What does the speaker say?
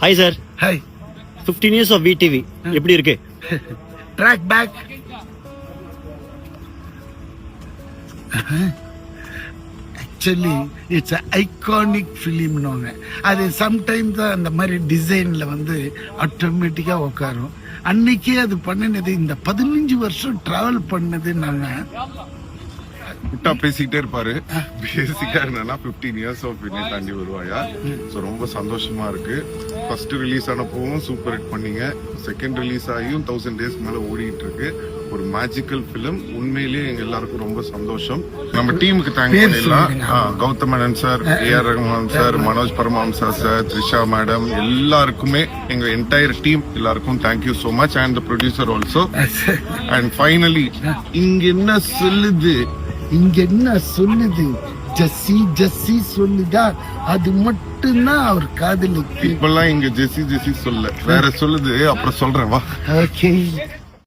Hi sir. Hi. 15 years of VTV எப்படி இருக்கு? Track back. Actually it's iconic ஃபிலிம்னு அது சம்டைம்ஸ் அந்த மாதிரி டிசைன்ல வந்து ஆட்டோமேட்டிக்கா உட்காரும். அன்னைக்கே அது பண்ணினது இந்த 15 வருஷம் டிராவல் பண்ணது நாங்க விட்டா பேசிக்கிட்டே இருப்பாரு. பேசிக்கா என்னன்னா 15 years ஆஃப் வினை தாண்டி வருவாயா. ஸோ ரொம்ப சந்தோஷமா இருக்கு. ஃபர்ஸ்ட் ரிலீஸ் ஆனப்பவும் சூப்பர் ஹிட் பண்ணீங்க. செகண்ட் ரிலீஸ் ஆகியும் 1000 days மேல ஓடிட்டு இருக்கு. ஒரு மேஜிக்கல் பிலிம். உண்மையிலேயே எங்க எல்லாருக்கும் ரொம்ப சந்தோஷம். நம்ம டீமுக்கு தேங்க் பண்ணிடலாம். Gautham Menon sir, AR Rahman sir, Manoj Paramahamsa sir, Trisha madam, எல்லாருக்குமே எங்க என்டையர் டீம் எல்லாருக்கும் thank you so much. And the producer also. And finally இங்க என்ன சொல்லுது ஜெஸ்ஸி ஜெஸ்ஸி சொல்லுதா, அது மட்டும்தான் அவர் காதலுக்கு. இப்பெல்லாம் இங்க ஜெஸ்ஸி ஜெஸ்ஸி சொல்ல வேற சொல்லுது. அப்புறம் சொல்றேன் வா. ஓகே.